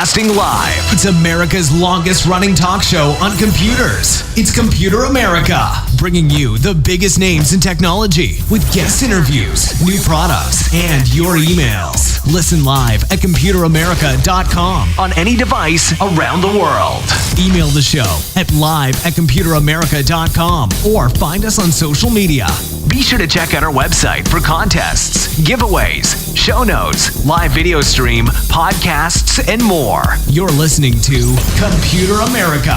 Broadcasting live. It's America's longest running talk show on computers. It's Computer America, bringing you the biggest names in technology with guest interviews, new products, and your emails. Listen live at computeramerica.com on any device around the world. Email the show at live@computeramerica.com or find us on social media. Be sure to check out our website for contests, giveaways, show notes, live video stream, podcasts, and more. You're listening to Computer America.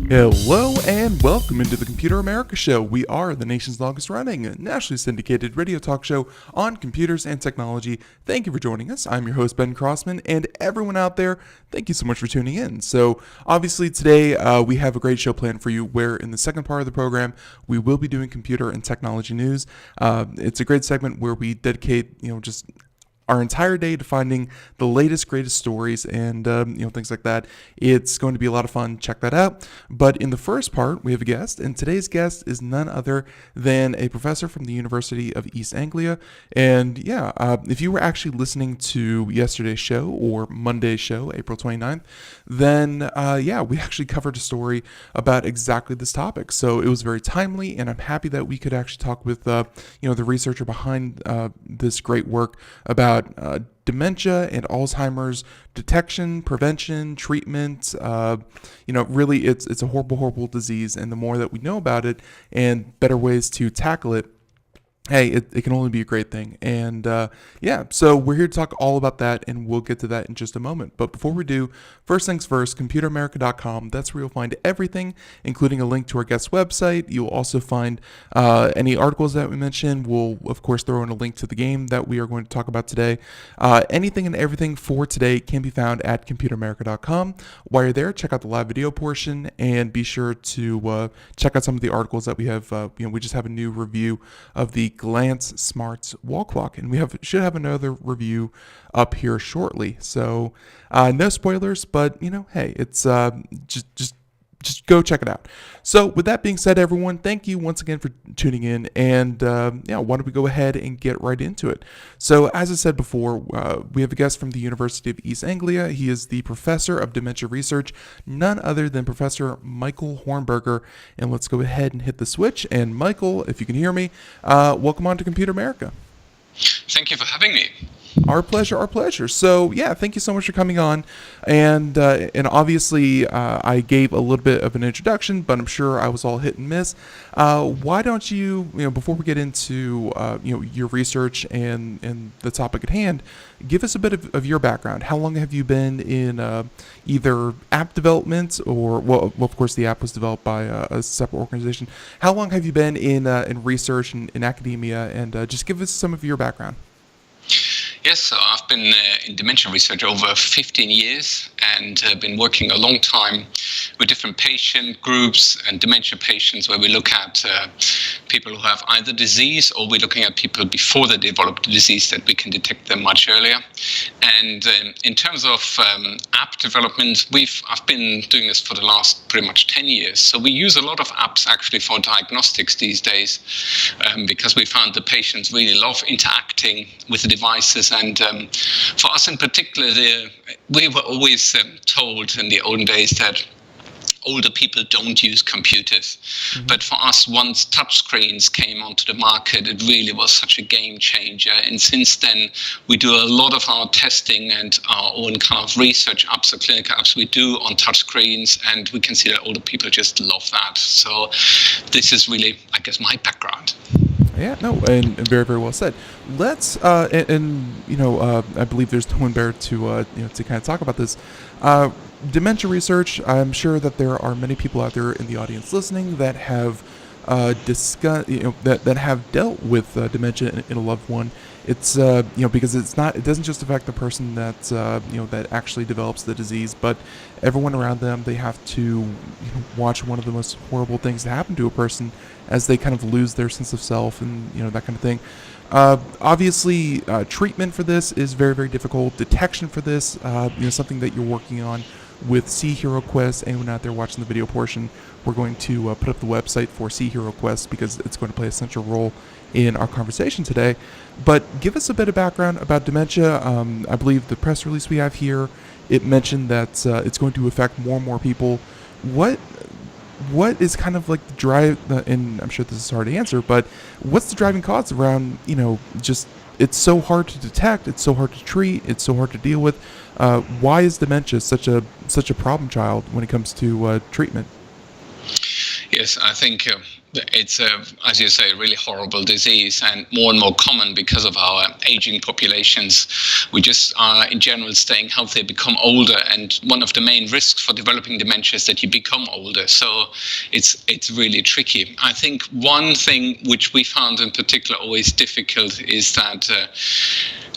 Hello and welcome into the Computer America Show. We are the nation's longest running, nationally syndicated radio talk show on computers and technology. Thank you for joining us. I'm your host, Ben Crossman, and everyone out there, thank you so much for tuning in. So obviously today we have a great show planned for you where in the second part of the program, we will be doing computer and technology news. It's a great segment where we dedicate, just our entire day to finding the latest, greatest stories and, things like that. It's going to be a lot of fun. Check that out. But in the first part, we have a guest, and today's guest is none other than a professor from the University of East Anglia. And if you were actually listening to yesterday's show or Monday's show, April 29th, then, we actually covered a story about exactly this topic. So it was very timely, and I'm happy that we could actually talk with, the researcher behind this great work about dementia and Alzheimer's detection, prevention, treatment. Really it's a horrible, horrible disease. And the more that we know about it and better ways to tackle it, hey, it can only be a great thing. And so we're here to talk all about that, and we'll get to that in just a moment. But before we do, first things first, computeramerica.com. That's where you'll find everything, including a link to our guest website. You'll also find any articles that we mentioned. We'll, of course, throw in a link to the game that we are going to talk about today. Anything and everything for today can be found at computeramerica.com. While you're there, check out the live video portion, and be sure to check out some of the articles that we have. We just have a new review of the Glance Smarts wall clock, and we should have another review up here shortly. So no spoilers, but hey, it's just go check it out. So with that being said, everyone, thank you once again for tuning in, and why don't we go ahead and get right into it. So as I said before, we have a guest from the University of East Anglia. He is the professor of dementia research, none other than Professor Michael Hornberger, and let's go ahead and hit the switch. And Michael, if you can hear me, welcome on to Computer America. Thank you for having me. Our pleasure, our pleasure. So thank you so much for coming on. And obviously I gave a little bit of an introduction, but I'm sure I was all hit and miss. Why don't you, before we get into your research and the topic at hand, give us a bit of your background. How long have you been in either app development or, well, of course the app was developed by a separate organization. How long have you been in research and in academia, and just give us some of your background. Yes, so I've been in dementia research over 15 years and been working a long time with different patient groups and dementia patients where we look at people who have either disease or we're looking at people before they develop the disease that we can detect them much earlier. And in terms of app development, I've been doing this for the last pretty much 10 years. So we use a lot of apps actually for diagnostics these days because we found the patients really love interacting with the devices. And for us in particular, we were always told in the olden days that older people don't use computers. Mm-hmm. But for us, once touchscreens came onto the market, it really was such a game changer. And since then, we do a lot of our testing and our own kind of research apps or clinical apps we do on touchscreens, and we can see that older people just love that. So this is really, I guess, my background. Yeah, no, and very, very well said. Let's, I believe there's no one better to kind of talk about this. Dementia research, I'm sure that there are many people out there in the audience listening that have that have dealt with dementia in a loved one. It's because it doesn't just affect the person that that actually develops the disease, but everyone around them. They have to watch one of the most horrible things to happen to a person as they kind of lose their sense of self and that kind of thing. Obviously, treatment for this is very, very difficult. Detection for this, something that you're working on. with Sea Hero Quest. Anyone out there watching the video portion, we're going to put up the website for Sea Hero Quest because it's going to play a central role in our conversation today. But give us a bit of background about dementia. I believe the press release we have here, it mentioned that it's going to affect more and more people. What is kind of like the drive, and I'm sure this is hard to answer, but what's the driving cause around, just it's so hard to detect, it's so hard to treat, it's so hard to deal with. Why is dementia such a problem child when it comes to treatment? Yes, I think it's, as you say, a really horrible disease and more common because of our aging populations. We just are, in general, staying healthy, become older. And one of the main risks for developing dementia is that you become older. So it's really tricky. I think one thing which we found in particular always difficult is that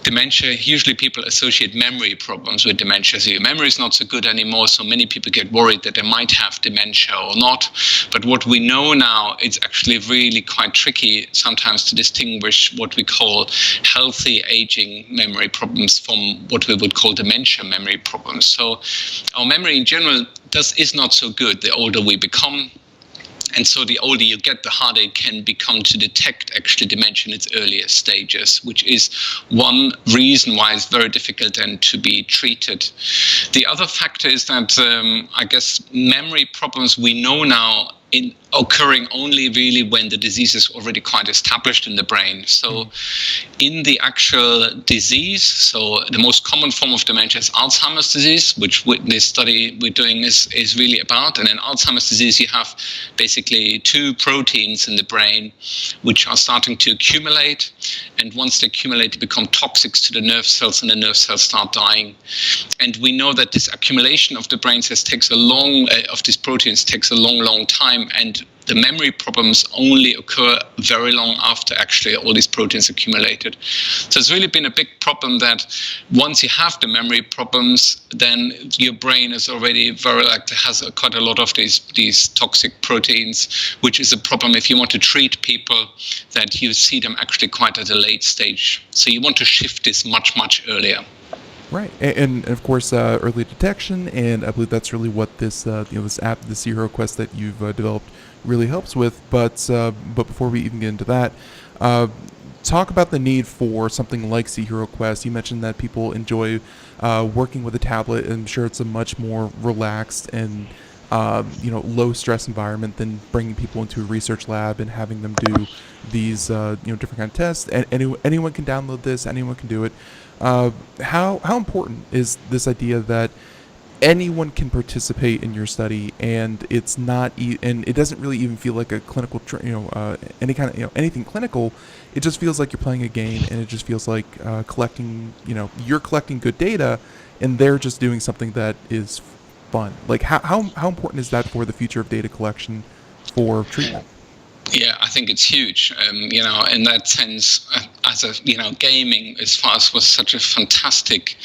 dementia, usually people associate memory problems with dementia. So your memory is not so good anymore, so many people get worried that they might have dementia or not. But what we know now, it's actually really quite tricky sometimes to distinguish what we call healthy aging memory problems from what we would call dementia memory problems. So our memory in general is not so good the older we become. And so the older you get, the harder it can become to detect actually dementia in its earlier stages, which is one reason why it's very difficult then to be treated. The other factor is that I guess memory problems we know now occurring only really when the disease is already quite established in the brain. So in the actual disease, so the most common form of dementia is Alzheimer's disease, which this study we're doing is really about. And in Alzheimer's disease, you have basically two proteins in the brain which are starting to accumulate. And once they accumulate, they become toxic to the nerve cells, and the nerve cells start dying. And we know that this accumulation of the brain cells takes of these proteins takes a long time. And the memory problems only occur very long after actually all these proteins accumulated. So it's really been a big problem that once you have the memory problems, then your brain is already has quite a lot of these toxic proteins, which is a problem if you want to treat people, that you see them actually quite at a late stage. So you want to shift this much earlier. Right, and of course, early detection, and I believe that's really what this this app, the Sea Hero Quest that you've developed, really helps with. But before we even get into that, talk about the need for something like Sea Hero Quest. You mentioned that people enjoy working with a tablet, and I'm sure it's a much more relaxed and low stress environment than bringing people into a research lab and having them do these different kind of tests. And anyone can download this, anyone can do it. How important is this idea that anyone can participate in your study, and it's not and it doesn't really even feel like a clinical any kind of anything clinical. It just feels like you're playing a game, and it just feels like collecting you're collecting good data, and they're just doing something that is fun. Like how important is that for the future of data collection for treatment? Yeah, I think it's huge. In that sense, gaming as far as was such a fantastic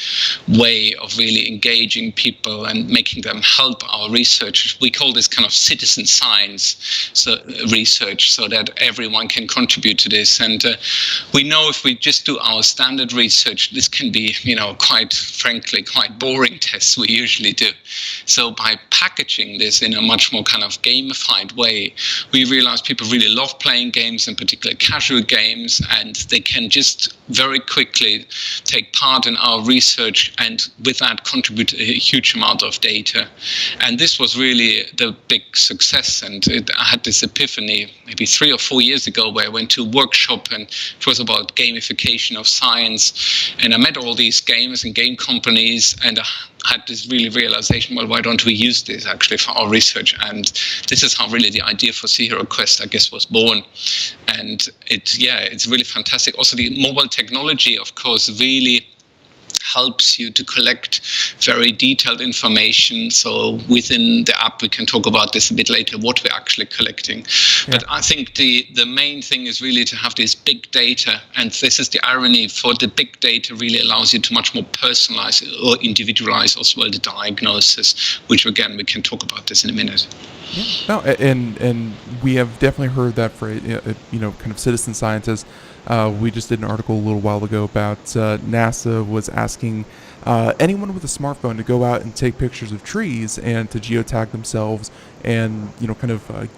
way of really engaging people and making them help our research. We call this kind of citizen science research, so that everyone can contribute to this. And we know if we just do our standard research, this can be, quite frankly, quite boring tests we usually do. So by packaging this in a much more kind of gamified way, we realize people really love playing games, in particular casual games, and they can just very quickly take part in our research and with that contribute a huge amount of data. And this was really the big success. And I had this epiphany maybe 3 or 4 years ago where I went to a workshop, and it was about gamification of science. And I met all these games and game companies, and I had this really realization, well, why don't we use this actually for our research? And this is how really the idea for Sea Hero Quest, I guess, was born. And it's really fantastic. Also, the mobile technology, of course, really helps you to collect very detailed information. So within the app, we can talk about this a bit later, what we're actually collecting. Yeah. But I think the main thing is really to have this big data. And this is the irony, for the big data really allows you to much more personalize or individualize as well the diagnosis, which again, we can talk about this in a minute. No, and we have definitely heard that phrase, kind of citizen scientists. We just did an article a little while ago about NASA was asking anyone with a smartphone to go out and take pictures of trees and to geotag themselves and,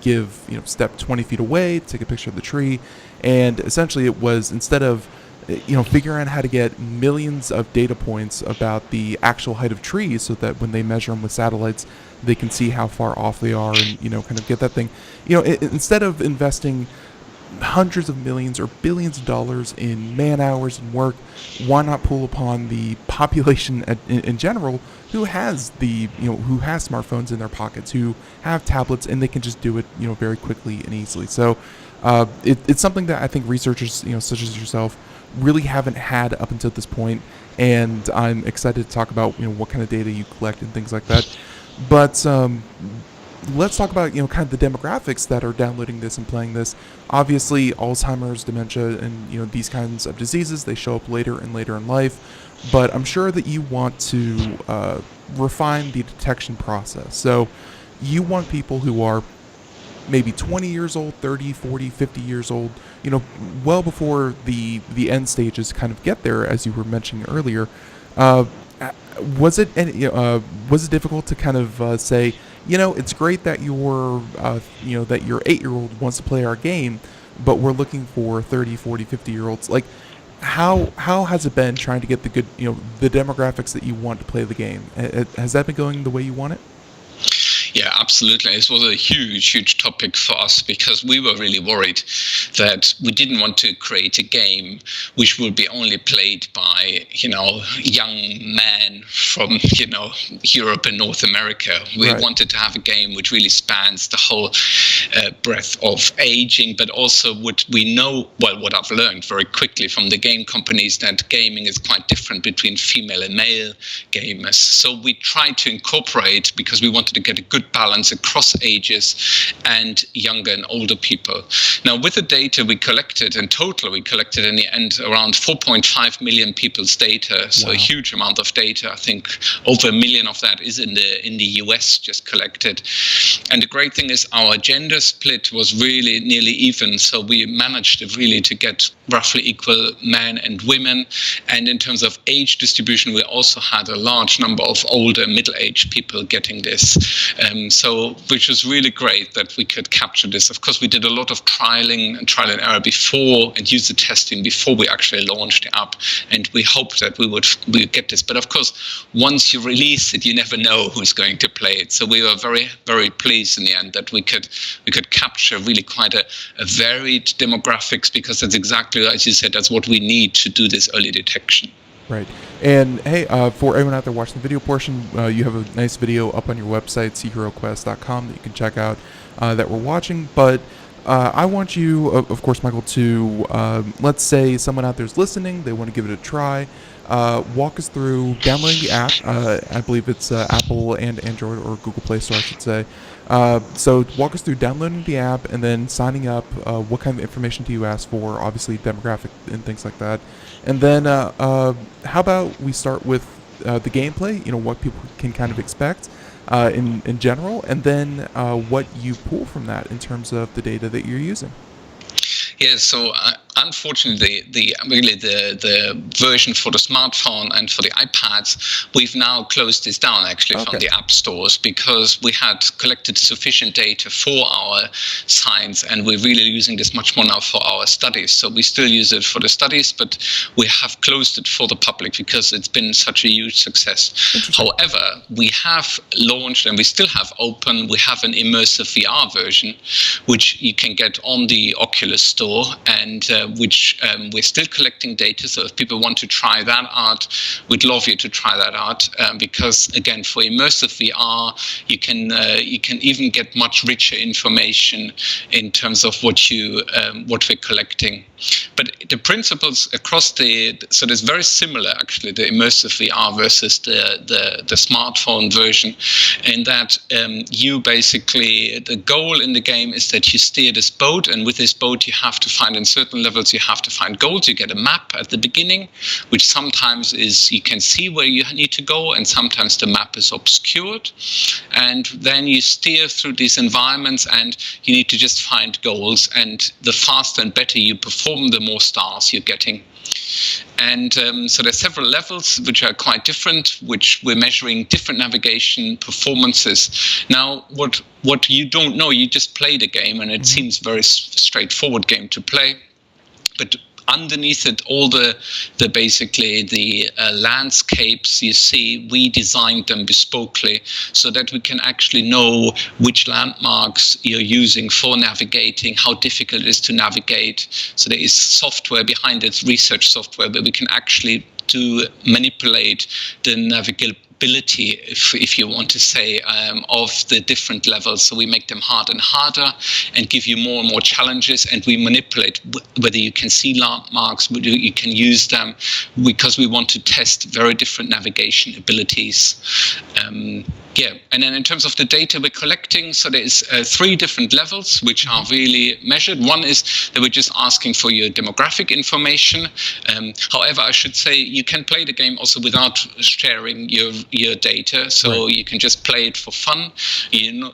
give, step 20 feet away, take a picture of the tree. And essentially it was, instead of, figuring out how to get millions of data points about the actual height of trees so that when they measure them with satellites, they can see how far off they are and, kind of get that thing. Instead of investing hundreds of millions or billions of dollars in man hours and work, why not pull upon the population in general who has who has smartphones in their pockets, who have tablets, and they can just do it, very quickly and easily. So it's something that I think researchers, such as yourself, really haven't had up until this point, and I'm excited to talk about, what kind of data you collect and things like that. But let's talk about, kind of the demographics that are downloading this and playing this. Obviously, Alzheimer's, dementia, and, these kinds of diseases, they show up later and later in life. But I'm sure that you want to refine the detection process. So you want people who are maybe 20 years old, 30, 40, 50 years old, well before the end stages kind of get there, as you were mentioning earlier. Was it difficult to kind of say, it's great that your 8-year-old wants to play our game, but we're looking for 30, 40, 50-year-olds. Like, how has it been trying to get the good, the demographics that you want to play the game? Has that been going the way you want it? Yeah, absolutely. This was a huge topic for us because we were really worried that we didn't want to create a game which would be only played by, young men from, Europe and North America. We wanted to have a game which really spans the whole breadth of aging, but also what I've learned very quickly from the game companies, that gaming is quite different between female and male gamers. So we tried to incorporate, because we wanted to get a good balance across ages and younger and older people. Now, with the data we collected, in total we collected in the end around 4.5 million people's data, so a huge amount of data. I think over 1 million of that is in the US just collected. And the great thing is our gender split was really nearly even, so we managed to get roughly equal men and women. And in terms of age distribution, we also had a large number of older middle-aged people getting this. Which was really great that we could capture this. Of course, we did a lot of trial and error before and user testing before we actually launched the app, and we hoped that we would get this. But of course, once you release it, you never know who's going to play it. So we were very, very pleased in the end that we could capture really quite a varied demographics, because that's exactly, as you said, that's what we need to do this early detection. Right. And hey, for everyone out there watching the video portion, you have a nice video up on your website, cheroquest.com, that you can check out that we're watching. But I want you, of course, Michael, to, let's say someone out there is listening, they want to give it a try. Walk us through downloading the app. I believe it's Apple and Android, or Google Play Store, I should say. So walk us through downloading the app and then signing up. What kind of information do you ask for? Obviously, demographic and things like that. And then how about we start with the gameplay, what people can kind of expect in general, and then what you pull from that in terms of the data that you're using. Yeah, so unfortunately, the version for the smartphone and for the iPads, we've now closed this down actually from the app stores, because we had collected sufficient data for our science, and we're really using this much more now for our studies. So we still use it for the studies, but we have closed it for the public because it's been such a huge success. However, we have launched, and we still have open, we have an immersive VR version, which you can get on the Oculus store, and which we're still collecting data. So if people want to try that out, we'd love you to try that out, because again, for immersive VR, you can even get much richer information in terms of what we're collecting. But the principles across so there's very similar actually, the immersive VR versus the smartphone version, in that you basically, the goal in the game is that you steer this boat, and with this boat you have to find a certain level levels, you have to find goals. You get a map at the beginning, which sometimes is you can see where you need to go, and sometimes the map is obscured. And then you steer through these environments, and you need to just find goals. And the faster and better you perform, the more stars you're getting. And so there's several levels which are quite different, which we're measuring different navigation performances. Now, what you don't know, you just play the game, and it seems very straightforward game to play. But underneath it, all the landscapes you see, we designed them bespokely so that we can actually know which landmarks you're using for navigating, how difficult it is to navigate. So there is software behind it, research software, where we can actually manipulate the navigability, if you want to say, of the different levels. So we make them harder and harder and give you more and more challenges, and we manipulate whether you can see landmarks, whether you can use them, because we want to test very different navigation abilities. And then in terms of the data we're collecting, so there's 3 different levels which are really measured. One is that we're just asking for your demographic information. However, I should say you can play the game also without sharing your data. So you can just play it for fun.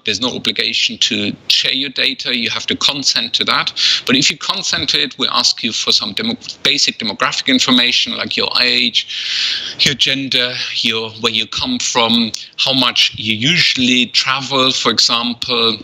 There's no obligation to share your data. You have to consent to that. But if you consent to it, we ask you for some basic demographic information, like your age, your gender, where you come from, how much you usually travel, for example,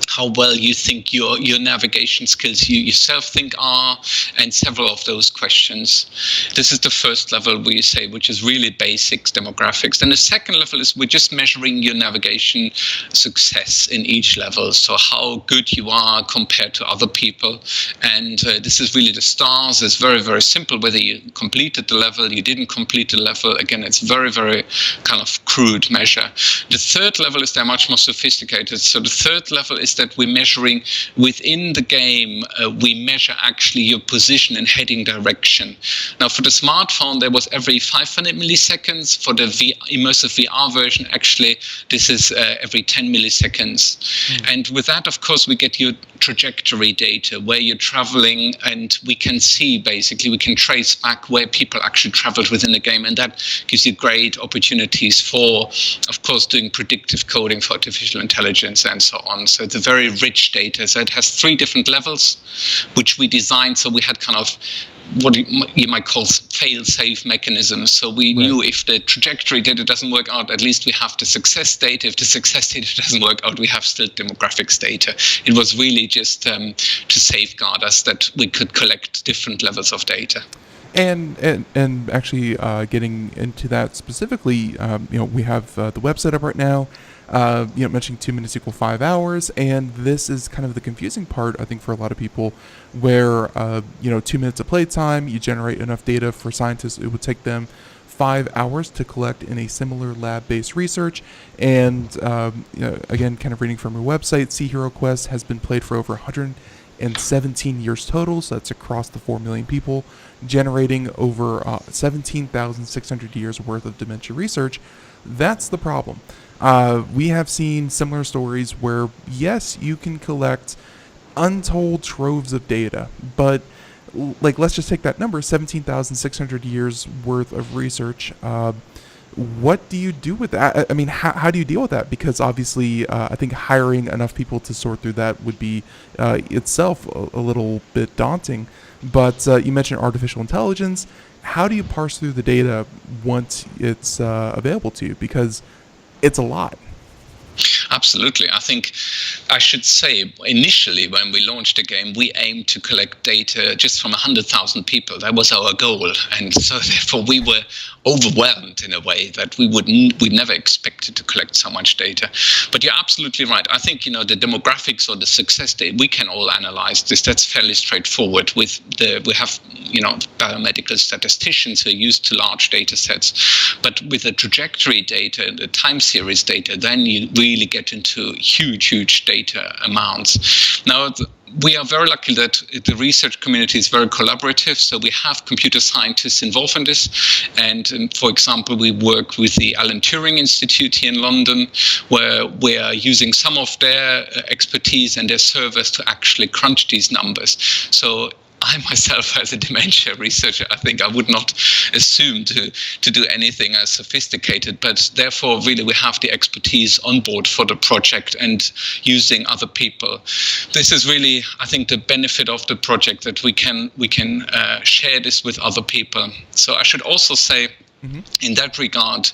how well you think your navigation skills you yourself think are, and several of those questions. This is the first level, we say, which is really basic demographics. Then the second level is we're just measuring your navigation success in each level, so how good you are compared to other people. And this is really the stars. It's very, very simple, whether you completed the level, you didn't complete the level. Again, it's very, very kind of crude measure. The third level is they're much more sophisticated. So the third level is that we're measuring within the game, we measure actually your position and heading direction. Now, for the smartphone, there was every 500 milliseconds. For the immersive VR version, actually, this is every 10 milliseconds. And with that, of course, we get your trajectory data, where you're traveling, and we can see, basically, we can trace back where people actually traveled within the game. And that gives you great opportunities for, of course, doing predictive coding for artificial intelligence and so on. So it's a very rich data. So it has 3 different levels, which we designed. So we had kind of what you might call fail-safe mechanisms. So we knew if the trajectory data doesn't work out, at least we have the success data. If the success data doesn't work out, we have still demographics data. It was really just to safeguard us that we could collect different levels of data. And actually, getting into that specifically, we have the website up right now. Mentioning 2 minutes equal 5 hours, and this is kind of the confusing part, I think, for a lot of people, where 2 minutes of playtime, you generate enough data for scientists. It would take them 5 hours to collect in a similar lab-based research. And again, kind of reading from your website, Sea Hero Quest has been played for over 117 years total, so that's across the 4 million people, generating over 17,600 years worth of dementia research. That's the problem. We have seen similar stories where, yes, you can collect untold troves of data, but let's just take that number, 17,600 years worth of research. What do you do with that? I mean, how do you deal with that? Because obviously, I think hiring enough people to sort through that would be itself a little bit daunting. But you mentioned artificial intelligence. How do you parse through the data once it's available to you? Because it's a lot. Absolutely. I think I should say initially when we launched the game, we aimed to collect data just from 100,000 people. That was our goal. And so therefore we were overwhelmed in a way that we never expected to collect so much data. But you're absolutely right. I think, the demographics or the success data, we can all analyze this. That's fairly straightforward. We have, biomedical statisticians who are used to large data sets. But with the trajectory data, the time series data, then you really get into huge data amounts. Now, we are very lucky that the research community is very collaborative. So we have computer scientists involved in this. And for example, we work with the Alan Turing Institute here in London, where we are using some of their expertise and their servers to actually crunch these numbers. So I myself, as a dementia researcher, I think I would not assume to do anything as sophisticated, but therefore really we have the expertise on board for the project and using other people. This is really, I think, the benefit of the project, that we can share this with other people. So I should also say, in that regard,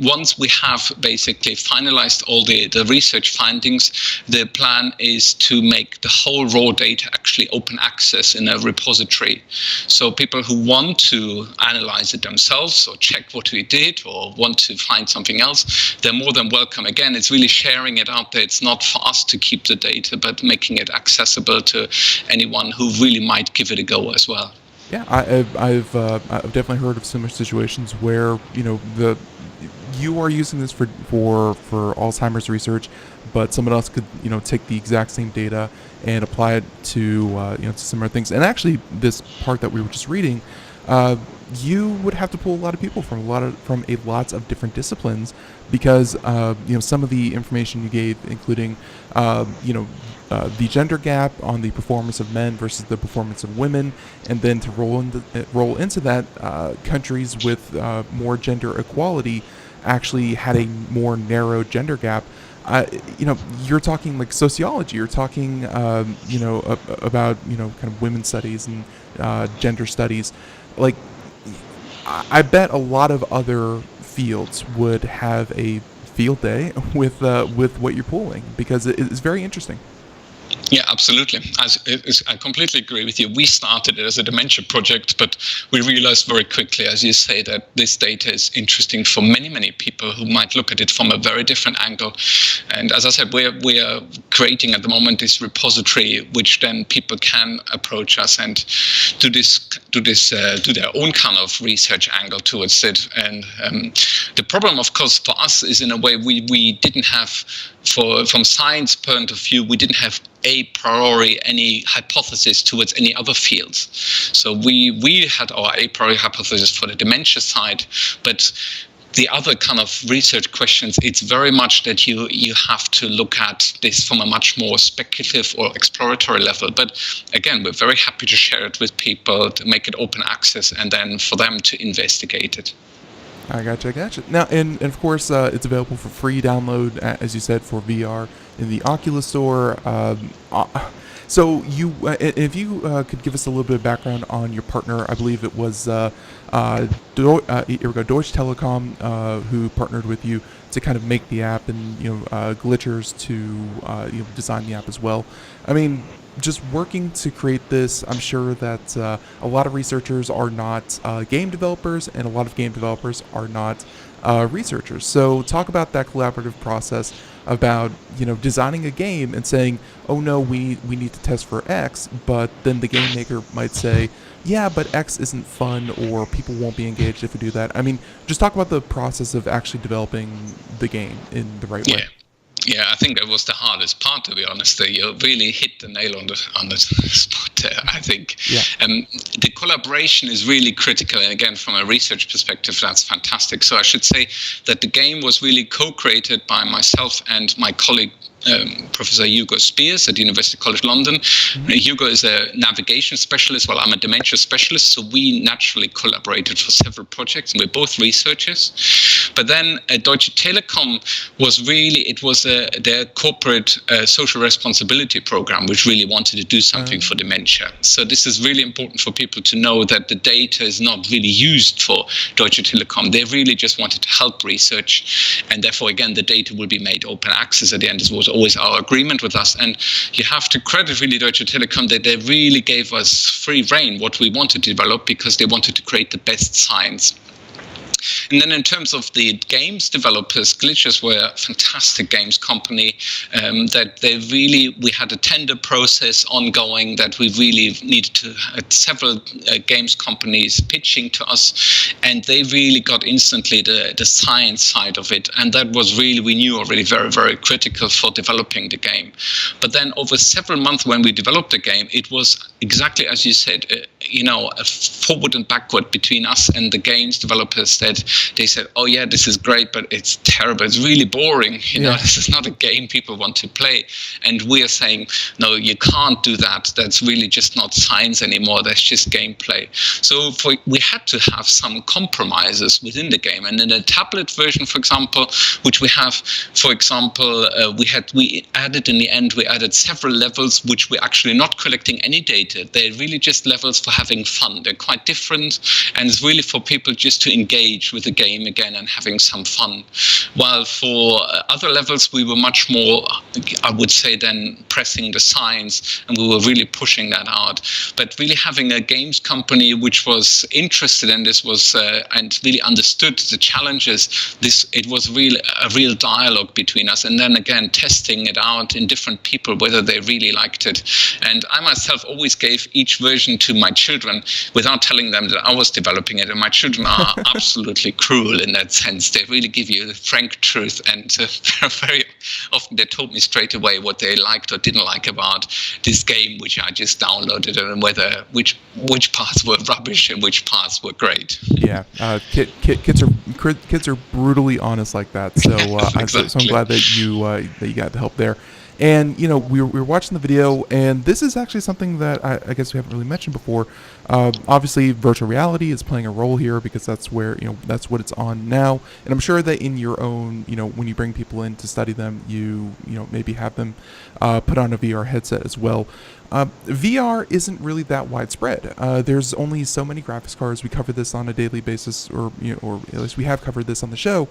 once we have basically finalized all the research findings, the plan is to make the whole raw data actually open access in a repository. So people who want to analyze it themselves or check what we did or want to find something else, they're more than welcome. Again, it's really sharing it out there. It's not for us to keep the data, but making it accessible to anyone who really might give it a go as well. Yeah, I've definitely heard of similar situations where you are using this for Alzheimer's research, but someone else could take the exact same data and apply it to to similar things. And actually, this part that we were just reading, you would have to pull a lot of people from lots of different disciplines, because some of the information you gave, including the gender gap on the performance of men versus the performance of women, and then to roll into that, countries with more gender equality actually had a more narrow gender gap. You're talking like sociology. You're talking about kind of women's studies and gender studies. Like, I bet a lot of other fields would have a field day with what you're pulling, because it's very interesting. Yeah, absolutely. I completely agree with you. We started it as a dementia project, but we realized very quickly, as you say, that this data is interesting for many, many people who might look at it from a very different angle. And as I said, we are creating at the moment this repository, which then people can approach us and do their own kind of research angle towards it. And the problem, of course, for us is, in a way, we didn't have, from science point of view, we didn't have a priori any hypothesis towards any other fields. So we had our a priori hypothesis for the dementia side, but the other kind of research questions, it's very much that you have to look at this from a much more speculative or exploratory level. But again, we're very happy to share it with people, to make it open access, and then for them to investigate it. I gotcha. Now, and of course, it's available for free download, as you said, for VR in the Oculus Store. So if you could give us a little bit of background on your partner. I believe it was Deutsche Telekom who partnered with you to kind of make the app, and Glitchers to design the app as well. I mean, just working to create this, I'm sure that a lot of researchers are not game developers, and a lot of game developers are not researchers. So talk about that collaborative process about designing a game and saying, oh no, we need to test for X, but then the game maker might say, yeah, but X isn't fun, or people won't be engaged if we do that. I mean, just talk about the process of actually developing the game in the right way. Yeah, I think that was the hardest part, to be honest. You really hit the nail on the spot there, I think. Yeah. The collaboration is really critical. And again, from a research perspective, that's fantastic. So I should say that the game was really co-created by myself and my colleague, Professor Hugo Spiers at University College London. Mm-hmm. Hugo is a navigation specialist, while I'm a dementia specialist, so we naturally collaborated for several projects, and we're both researchers. But then Deutsche Telekom was their corporate social responsibility program, which really wanted to do something for dementia. So this is really important for people to know, that the data is not really used for Deutsche Telekom. They really just wanted to help research, and therefore, again, the data will be made open access at the end. This was always our agreement with us, and you have to credit really Deutsche Telekom that they really gave us free rein what we wanted to develop, because they wanted to create the best science. And then in terms of the games developers, Glitchers were a fantastic games company we had a tender process ongoing that we really needed to have several games companies pitching to us, and they really got instantly the science side of it, and that was really, we knew already, very, very critical for developing the game. But then over several months when we developed the game, it was exactly as you said, a forward and backward between us and the games developers, that they said, oh yeah, this is great, but it's terrible, it's really boring, this is not a game people want to play. And we are saying, no, you can't do that, that's really just not science anymore, that's just gameplay. So we had to have some compromises within the game. And in the tablet version, for example, which we have, for example, we added several levels which we're actually not collecting any data. They're really just levels for having fun. They're quite different, and it's really for people just to engage with the game again and having some fun. While for other levels, we were much more, I would say, then pressing the science, and we were really pushing that out. But really having a games company which was interested in this and really understood the challenges, it was really a real dialogue between us. And then again, testing it out in different people, whether they really liked it. And I myself always gave each version to my children without telling them that I was developing it. And my children are absolutely cruel in that sense. They really give you the frank truth. And very often they told me straight away what they liked or didn't like about this game, which I just downloaded, and which parts were rubbish and which parts were great. Yeah, kids are brutally honest like that. So exactly. So I'm glad that you got the help there. And we were watching the video, and this is actually something that I guess we haven't really mentioned before. Obviously, virtual reality is playing a role here because that's where that's what it's on now. And I'm sure that in your own when you bring people in to study them, you maybe have them put on a VR headset as well. VR isn't really that widespread. There's only so many graphics cards. We cover this on a daily basis, or at least we have covered this on the show.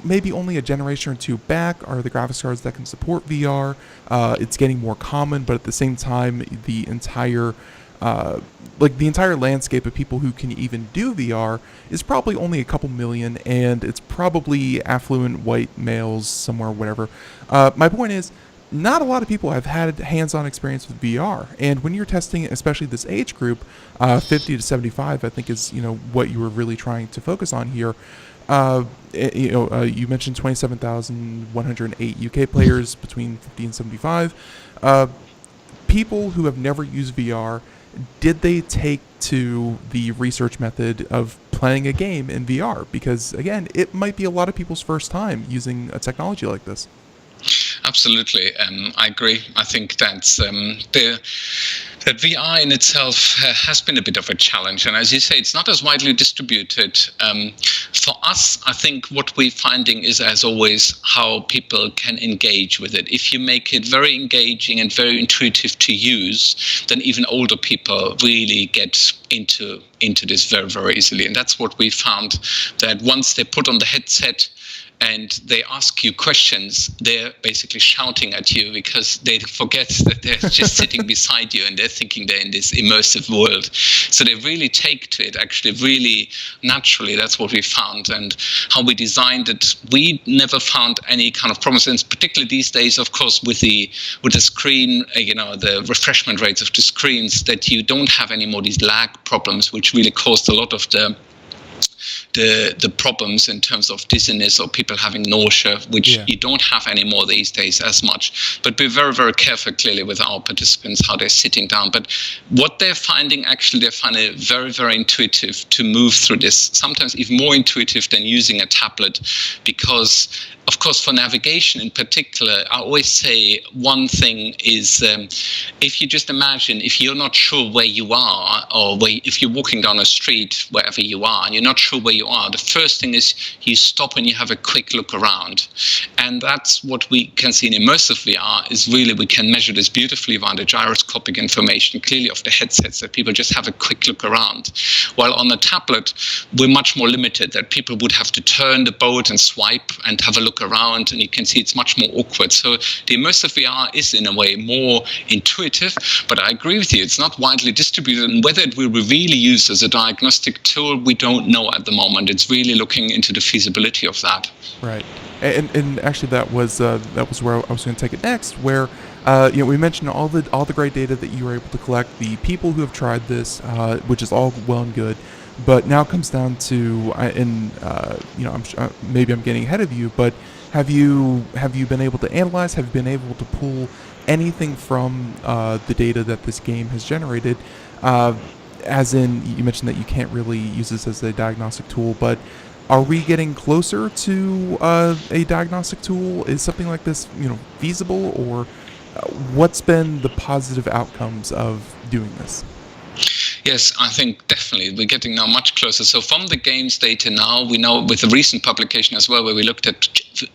Maybe only a generation or two back are the graphics cards that can support VR. It's getting more common, but at the same time, the entire landscape of people who can even do VR is probably only a couple million, and it's probably affluent white males somewhere, whatever. My point is, not a lot of people have had hands-on experience with VR, and when you're testing, especially this age group, 50 to 75, I think is what you were really trying to focus on here. You mentioned 27,108 UK players between 50 and 75. People who have never used VR, did they take to the research method of playing a game in VR? Because again, it might be a lot of people's first time using a technology like this. Absolutely, I agree. I think that's that VR in itself has been a bit of a challenge, and as you say, it's not as widely distributed. For us, I think what we're finding is, as always, how people can engage with it. If you make it very engaging and very intuitive to use, then even older people really get into this very, very easily. And that's what we found, that once they put on the headset and they ask you questions, they're basically shouting at you because they forget that they're just sitting beside you and they're thinking they're in this immersive world. So they really take to it, actually, really naturally. That's what we found. And how we designed it, we never found any kind of problems. And particularly these days, of course, with the screen, the refreshment rates of the screens, that you don't have any more these lag problems, which really caused a lot of the problems in terms of dizziness or people having nausea, which you don't have anymore these days as much. But we're very, very careful, clearly, with our participants, how they're sitting down. But what they're finding, actually, they find it very, very intuitive to move through this, sometimes even more intuitive than using a tablet, because, of course, for navigation in particular, I always say one thing is, if you just imagine, if you're not sure where you are, or if you're walking down a street, wherever you are, and you're not sure where you are, the first thing is you stop and you have a quick look around. And that's what we can see in immersive VR, is really we can measure this beautifully via the gyroscopic information, clearly of the headsets, that people just have a quick look around. While on a tablet, we're much more limited, that people would have to turn the boat and swipe and have a look around, and you can see it's much more awkward. So the immersive VR is, in a way, more intuitive, but I agree with you, it's not widely distributed, and whether it will be really used as a diagnostic tool, we don't know at the moment. It's really looking into the feasibility of that. Right. And actually that was where I was going to take it next, where we mentioned all the great data that you were able to collect, the people who have tried this, which is all well and good. But now it comes down to, maybe I'm getting ahead of you, but have you been able to analyze? Have you been able to pull anything from the data that this game has generated? As in, you mentioned that you can't really use this as a diagnostic tool, but are we getting closer to a diagnostic tool? Is something like this, feasible, or what's been the positive outcomes of doing this? Yes, I think definitely we're getting now much closer. So from the games data now, we know with the recent publication as well, where we looked at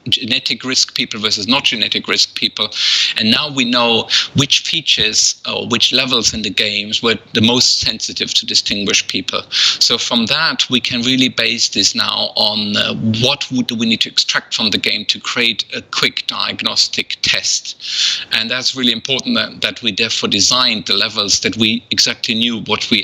genetic risk people versus not genetic risk people, and now we know which features or which levels in the games were the most sensitive to distinguish people. So from that, we can really base this now on what do we need to extract from the game to create a quick diagnostic test. And that's really important that we therefore designed the levels that we exactly knew what the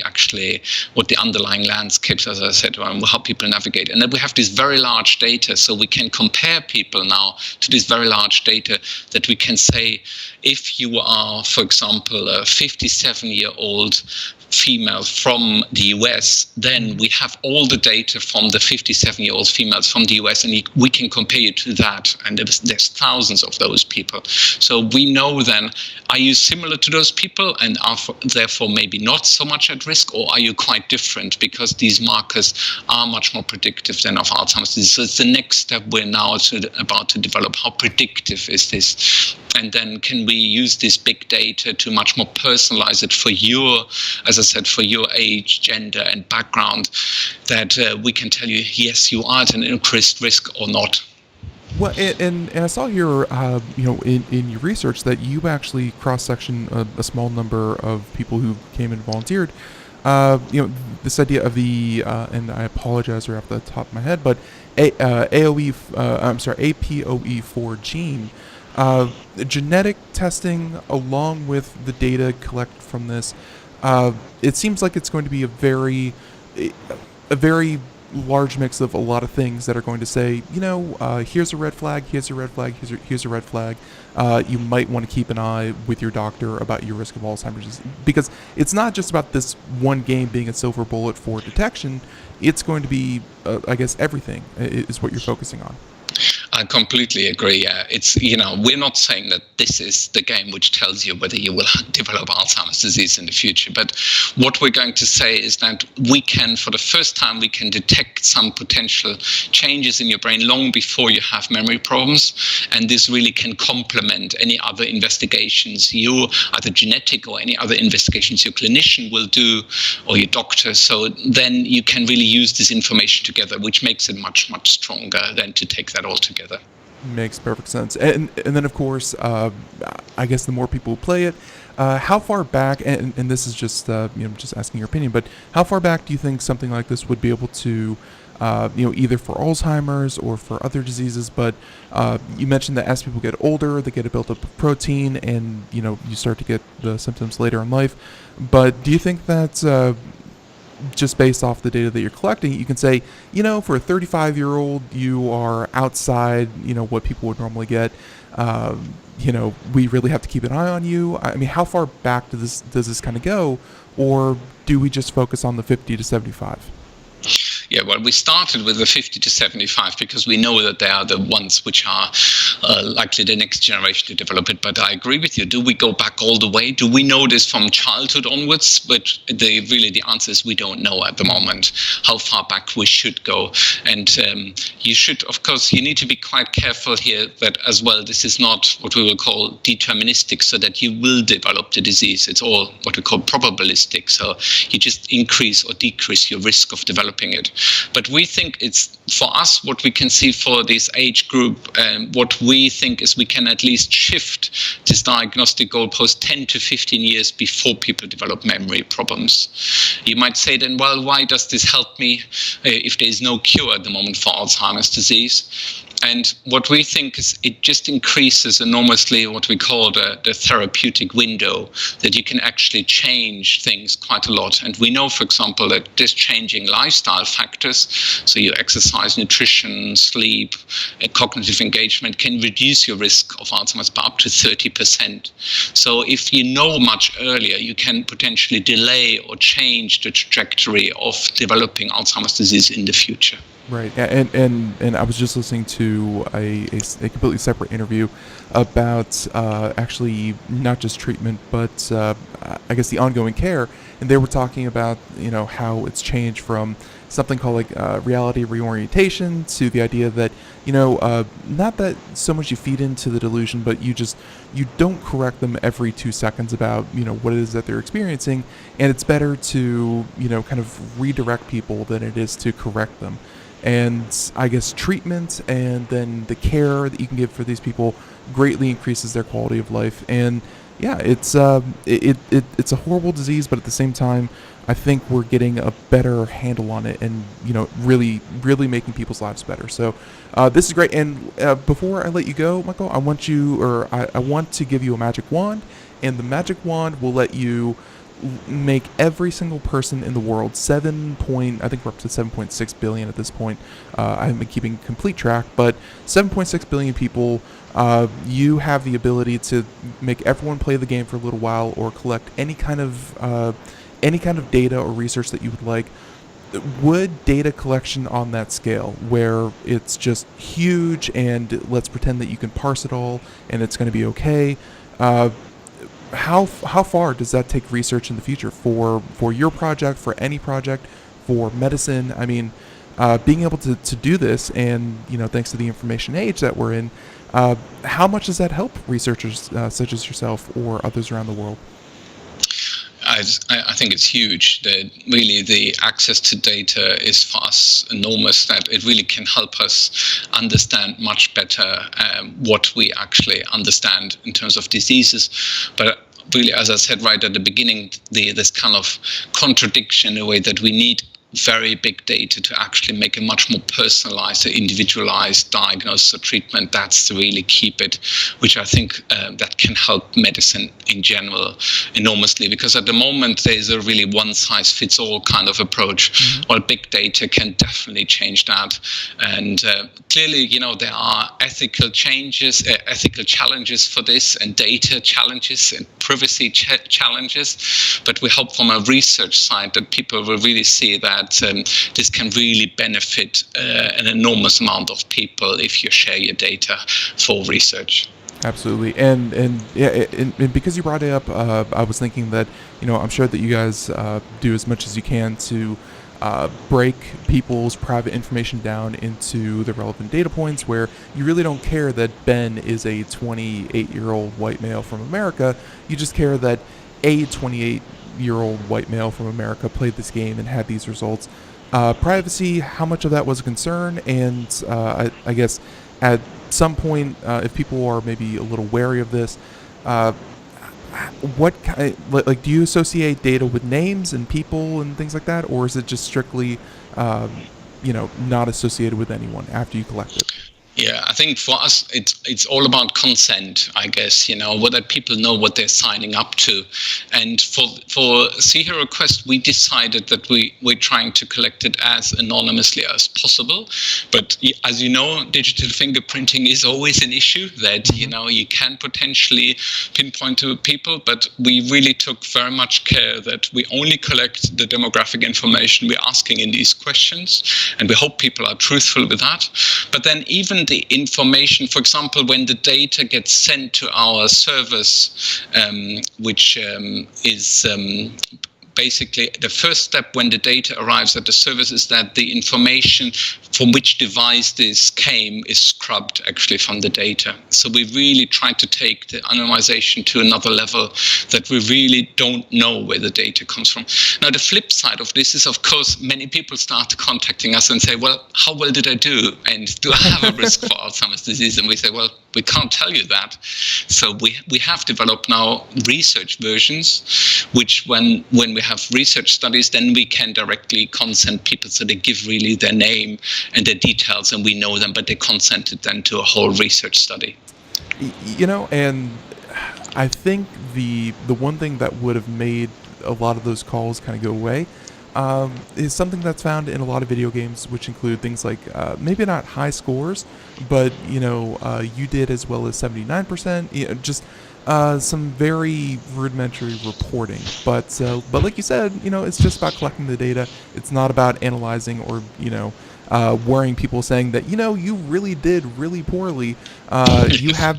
underlying landscapes, as I said, how people navigate. And then we have this very large data, so we can compare people now to this very large data that we can say, if you are, for example, a 57-year-old female from the US, then we have all the data from the 57-year-old females from the US, and we can compare you to that. And there's thousands of those people. So we know then, are you similar to those people and are therefore maybe not so much at risk, or are you quite different? Because these markers are much more predictive than of Alzheimer's disease. So it's the next step we're now about to develop. How predictive is this? And then can we use this big data to much more personalize it for your, as I said, for your age, gender, and background, that we can tell you, yes, you are at an increased risk or not. Well, and I saw here, in your research that you actually cross-sectioned a small number of people who came and volunteered. This idea of the, and I apologize right off the top of my head, but APOE4 gene. Genetic testing along with the data collected from this, it seems like it's going to be a very large mix of a lot of things that are going to say, here's a red flag, here's a red flag, here's a red flag. You might want to keep an eye with your doctor about your risk of Alzheimer's disease, because it's not just about this one game being a silver bullet for detection. It's going to be, I guess, everything is what you're focusing on. I completely agree. It's, we're not saying that this is the game which tells you whether you will develop Alzheimer's disease in the future. But what we're going to say is that for the first time, we can detect some potential changes in your brain long before you have memory problems. And this really can complement any other investigations, either genetic or any other investigations your clinician will do, or your doctor. So then you can really use this information together, which makes it much, much stronger than to take that all together. Makes perfect sense. And then, of course, I guess the more people who play it, how far back, and this is just just asking your opinion, but how far back do you think something like this would be able to, either for Alzheimer's or for other diseases, but you mentioned that as people get older, they get a buildup of protein, and you start to get the symptoms later in life. But do you think that just based off the data that you're collecting, you can say, for a 35-year-old, you are outside, what people would normally get. We really have to keep an eye on you. I mean, how far back does this kind of go, or do we just focus on the 50 to 75? Yeah, well, we started with the 50 to 75 because we know that they are the ones which are likely the next generation to develop it. But I agree with you. Do we go back all the way? Do we know this from childhood onwards? But the answer is we don't know at the moment how far back we should go. And you should, of course, you need to be quite careful here that as well, this is not what we will call deterministic, so that you will develop the disease. It's all what we call probabilistic. So you just increase or decrease your risk of developing it. But we think it's, for us, what we can see for this age group, what we think is we can at least shift this diagnostic goalpost 10 to 15 years before people develop memory problems. You might say then, well, why does this help me if there is no cure at the moment for Alzheimer's disease? And what we think is it just increases enormously what we call the therapeutic window, that you can actually change things quite a lot. And we know, for example, that this changing lifestyle factors, so your exercise, nutrition, sleep, cognitive engagement, can reduce your risk of Alzheimer's by up to 30%. So if you know much earlier, you can potentially delay or change the trajectory of developing Alzheimer's disease in the future. Right, and I was just listening to a completely separate interview about actually not just treatment, but I guess the ongoing care, and they were talking about how it's changed from something called like reality reorientation to the idea that not that so much you feed into the delusion, but you don't correct them every 2 seconds about what it is that they're experiencing, and it's better to kind of redirect people than it is to correct them. And I guess treatment and then the care that you can give for these people greatly increases their quality of life. And yeah, it's it's a horrible disease, but at the same time, I think we're getting a better handle on it, and really making people's lives better. So this is great. And before I let you go, Michael, I want to give you a magic wand, and the magic wand will let you make every single person in the world I think we're up to 7.6 billion at this point. I haven't been keeping complete track, but 7.6 billion people. You have the ability to make everyone play the game for a little while, or collect any kind of data or research that you would like. Would data collection on that scale, where it's just huge, and let's pretend that you can parse it all and it's going to be okay, how far does that take research in the future for your project, for any project, for medicine? I mean, being able to do this, and thanks to the information age that we're in, how much does that help researchers such as yourself or others around the world? I think it's huge that really the access to data is for us enormous, that it really can help us understand much better what we actually understand in terms of diseases. But really, as I said right at the beginning, this kind of contradiction in a way that we need very big data to actually make a much more personalized, individualized diagnosis or treatment. That's to really keep it, which I think that can help medicine in general enormously, because at the moment there's a really one-size-fits-all kind of approach. Mm-hmm. Well, big data can definitely change that, and clearly, there are ethical challenges for this, and data challenges and privacy challenges. But we hope from a research side that people will really see that this can really benefit an enormous amount of people if you share your data for research. Absolutely, and because you brought it up, I was thinking that I'm sure that you guys do as much as you can to break people's private information down into the relevant data points, where you really don't care that Ben is a 28-year-old white male from America. You just care that a 28-year-old white male from America played this game and had these results. Privacy, how much of that was a concern? And I guess at some point, if people are maybe a little wary of this, what like do you associate data with names and people and things like that, or is it just strictly not associated with anyone after you collect it? Yeah, I think for us, it's all about consent, I guess, whether people know what they're signing up to. And for See Here Request, we decided that we're trying to collect it as anonymously as possible. But as you know, digital fingerprinting is always an issue that, you can potentially pinpoint to people. But we really took very much care that we only collect the demographic information we're asking in these questions. And we hope people are truthful with that. But then even the information, for example, when the data gets sent to our servers, which is basically the first step when the data arrives at the service, is that the information from which device this came is scrubbed actually from the data. So we really try to take the anonymization to another level, that we really don't know where the data comes from. Now, the flip side of this is, of course, many people start contacting us and say, well, how well did I do? And do I have a risk for Alzheimer's disease? And we say, well, we can't tell you that. So we have developed now research versions, which when we have research studies, then we can directly consent people, so they give really their name and their details, and we know them, but they consented then to a whole research study. And I think the one thing that would have made a lot of those calls kind of go away is something that's found in a lot of video games, which include things like maybe not high scores, but you did as well as 79%. Just some very rudimentary reporting, but like you said, it's just about collecting the data. It's not about analyzing or worrying people, saying that, you really did really poorly. You have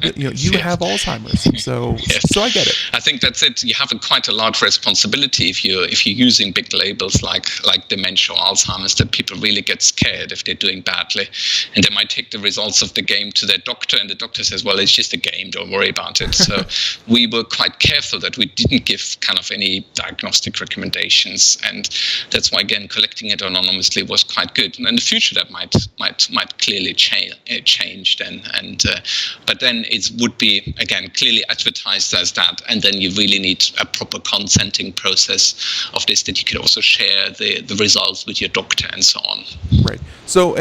Alzheimer's. So I get it. I think that's it. You have quite a large responsibility if you're using big labels like dementia or Alzheimer's, that people really get scared if they're doing badly, and they might take the results of the game to their doctor, and the doctor says, well, it's just a game, don't worry about it. So we were quite careful that we didn't give kind of any diagnostic recommendations, and that's why, again, collecting it anonymously was quite good. And in the future that might clearly change then, but then it would be, again, clearly advertised as that, and then you really need a proper consenting process of this, that you could also share the results with your doctor and so on. Right. So,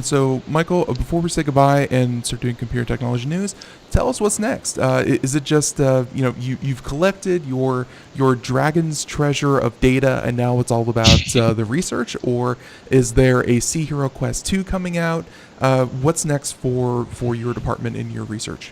so Michael, before we say goodbye and start doing computer technology news, tell us what's next. Is it just you've collected your dragon's treasure of data, and now it's all about the research, or is there a Sea Hero Quest 2 coming out? What's next for your department in your research?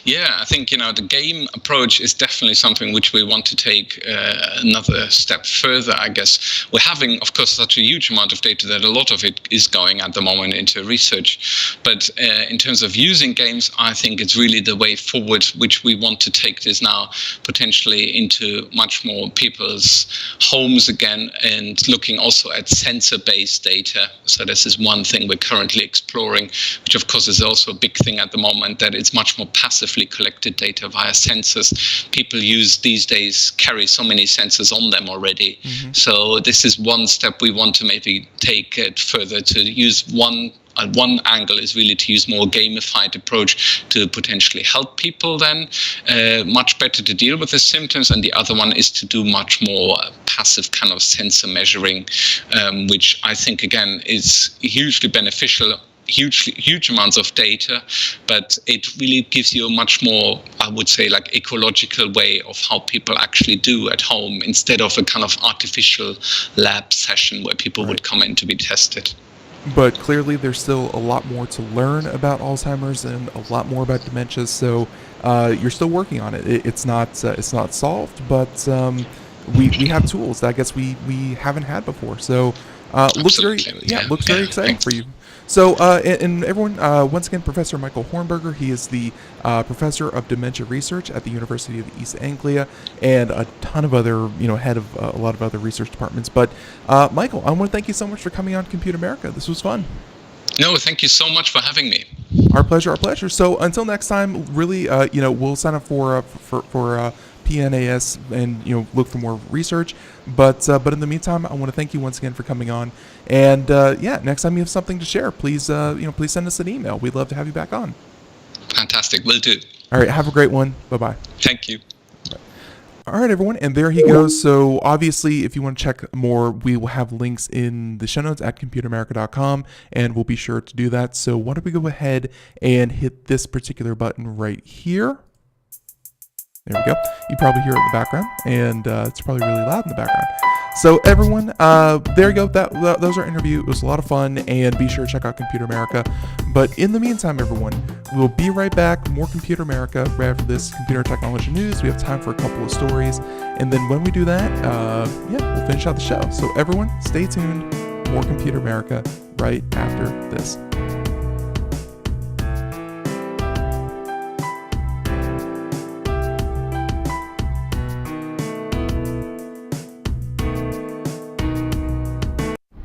Yeah, I think, the game approach is definitely something which we want to take another step further, I guess. We're having, of course, such a huge amount of data that a lot of it is going at the moment into research. But in terms of using games, I think it's really the way forward, which we want to take this now potentially into much more people's homes again, and looking also at sensor-based data. So this is one thing we're currently exploring, which of course is also a big thing at the moment, that it's much more passively collected data via sensors. People these days carry so many sensors on them already. Mm-hmm. So this is one step we want to maybe take it further, to use one angle is really to use more gamified approach to potentially help people then much better to deal with the symptoms, and the other one is to do much more passive kind of sensor measuring, which I think again is hugely beneficial. Huge amounts of data, but it really gives you a much more, I would say, like ecological way of how people actually do at home, instead of a kind of artificial lab session where people would come in to be tested. But clearly there's still a lot more to learn about Alzheimer's and a lot more about dementia, so you're still working on it. It's not solved, but we have tools that I guess we haven't had before. So looks very exciting for you. So, and everyone, once again, Professor Michael Hornberger, he is the Professor of Dementia Research at the University of East Anglia, and a ton of other, head of a lot of other research departments. But, Michael, I want to thank you so much for coming on Compute America. This was fun. No, thank you so much for having me. Our pleasure. So, until next time, really, we'll sign up for PNAS and look for more research, but in the meantime, I want to thank you once again for coming on, and next time you have something to share, please please send us an email. We'd love to have you back on. Fantastic, will do. All right, have a great one. Bye-bye. Thank you. All right, everyone, and there he goes. So obviously, if you want to check more, we will have links in the show notes at computeramerica.com, and we'll be sure to do that. So why don't we go ahead and hit this particular button right here. There we go. You probably hear it in the background, and it's probably really loud in the background. So everyone, there you go. That was our interview. It was a lot of fun, and be sure to check out Computer America. But in the meantime, everyone, we'll be right back. More Computer America right after this computer technology news. We have time for a couple of stories, and then when we do that, we'll finish out the show. So everyone, stay tuned. More Computer America right after this.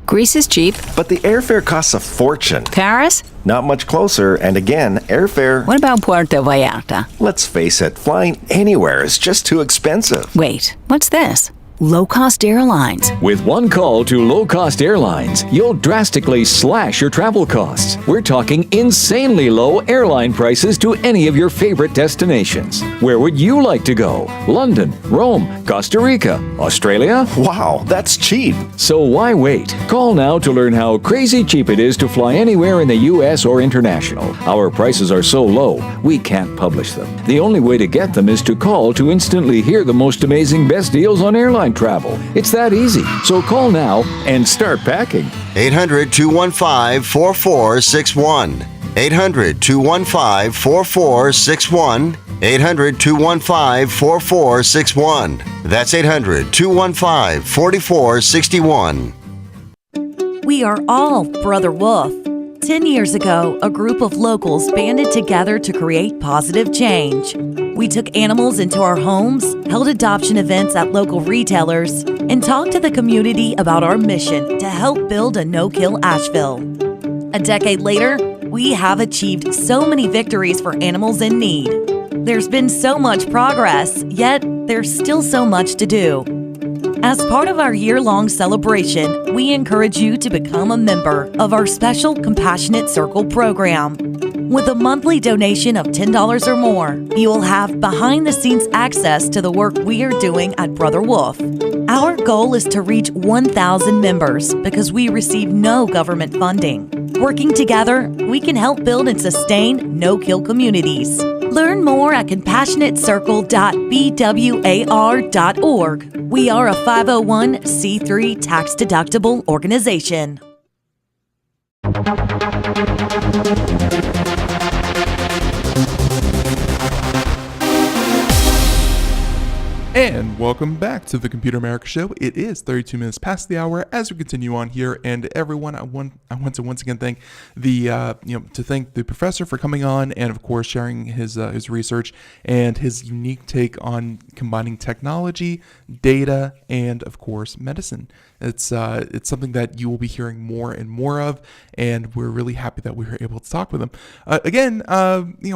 Greece is cheap. But the airfare costs a fortune. Paris? Not much closer, and again, airfare... What about Puerto Vallarta? Let's face it, flying anywhere is just too expensive. Wait, what's this? Low-cost airlines. With one call to low-cost airlines, you'll drastically slash your travel costs. We're talking insanely low airline prices to any of your favorite destinations. Where would you like to go? London, Rome, Costa Rica, Australia? Wow, that's cheap. So why wait? Call now to learn how crazy cheap it is to fly anywhere in the U.S. or international. Our prices are so low, we can't publish them. The only way to get them is to call to instantly hear the most amazing best deals on airline travel. It's that easy. So call now and start packing. 800-215-4461. 800-215-4461. 800-215-4461. That's 800-215-4461. We We are all Brother Wolf. 10 years ago, a group of locals banded together to create positive change. We took animals into our homes, held adoption events at local retailers, and talked to the community about our mission to help build a no-kill Asheville. A decade later, we have achieved so many victories for animals in need. There's been so much progress, yet there's still so much to do. As part of our year-long celebration, we encourage you to become a member of our special Compassionate Circle program. With a monthly donation of $10 or more, you will have behind-the-scenes access to the work we are doing at Brother Wolf. Our goal is to reach 1,000 members because we receive no government funding. Working together, we can help build and sustain no-kill communities. Learn more at compassionatecircle.bwar.org. We are a 501c3 tax-deductible organization. And welcome back to the Computer America Show. It is 32 minutes past the hour as we continue on here. And everyone, I want to once again thank thank the professor for coming on and of course sharing his research and his unique take on combining technology, data, and of course medicine. It's something that you will be hearing more and more of, and we're really happy that we were able to talk with him.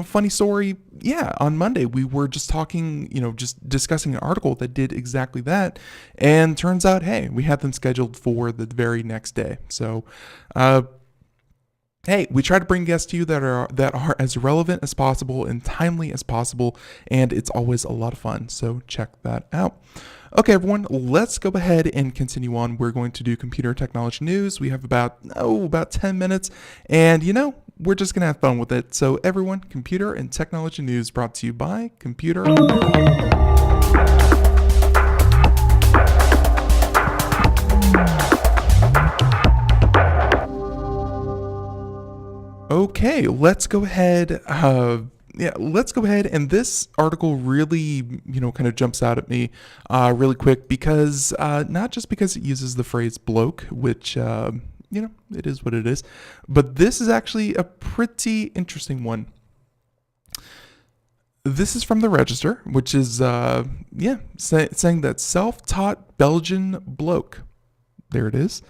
Funny story. Yeah, on Monday we were just talking, just discussing an article that did exactly that, and turns out, hey, we had them scheduled for the very next day. So, hey, we try to bring guests to you that are as relevant as possible and timely as possible, and it's always a lot of fun. So check that out. Okay, everyone, let's go ahead and continue on. We're going to do computer technology news. We have about 10 minutes, and we're just going to have fun with it. So everyone, computer and technology news brought to you by Computer. Okay, let's go ahead. Let's go ahead. And this article really, kind of jumps out at me really quick because not just because it uses the phrase bloke, which, it is what it is, but this is actually a pretty interesting one. This is from the Register, which is, saying that self-taught Belgian bloke, there it is,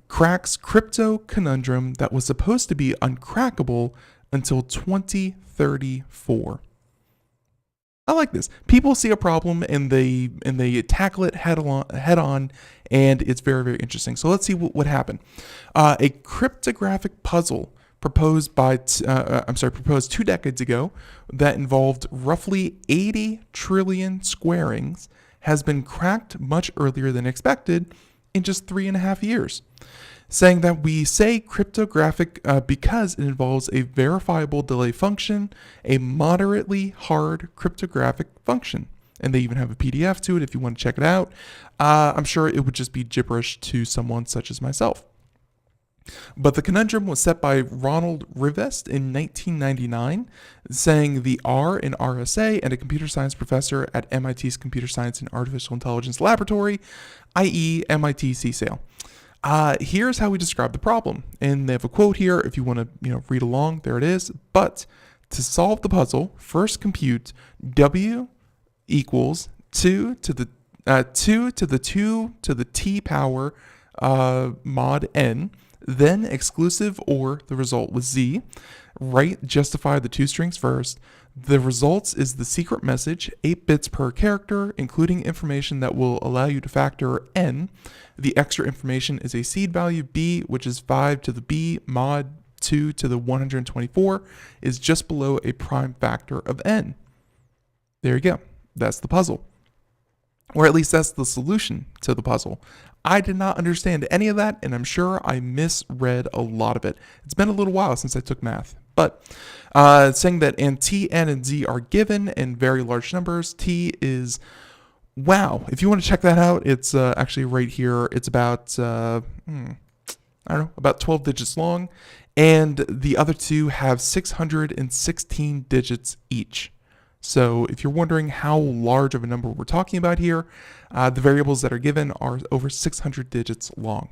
cracks crypto conundrum that was supposed to be uncrackable until 2034. I like this. People see a problem and they tackle it head on, and it's very, very interesting. So let's see what happened. A cryptographic puzzle proposed 2 decades ago that involved roughly 80 trillion squarings has been cracked much earlier than expected in just 3.5 years. Saying that we say cryptographic because it involves a verifiable delay function, a moderately hard cryptographic function. And they even have a PDF to it if you want to check it out. I'm sure it would just be gibberish to someone such as myself. But the conundrum was set by Ronald Rivest in 1999, saying the R in RSA and a computer science professor at MIT's Computer Science and Artificial Intelligence Laboratory, i.e. MIT CSAIL. Here's how we describe the problem. And they have a quote here if you want to, read along. There it is. But to solve the puzzle, first compute W equals 2 to the 2 to the 2 to the T power mod N, then exclusive OR the result with Z. Justify the two strings first. The results is the secret message, 8 bits per character, including information that will allow you to factor N. The extra information is a seed value B, which is 5 to the B mod 2 to the 124, is just below a prime factor of N. There you go. That's the puzzle. Or at least that's the solution to the puzzle. I did not understand any of that, and I'm sure I misread a lot of it. It's been a little while since I took math. But saying that T, N, and Z are given in very large numbers. T is, wow. If you want to check that out, it's actually right here. It's about, about 12 digits long. And the other two have 616 digits each. So if you're wondering how large of a number we're talking about here, the variables that are given are over 600 digits long.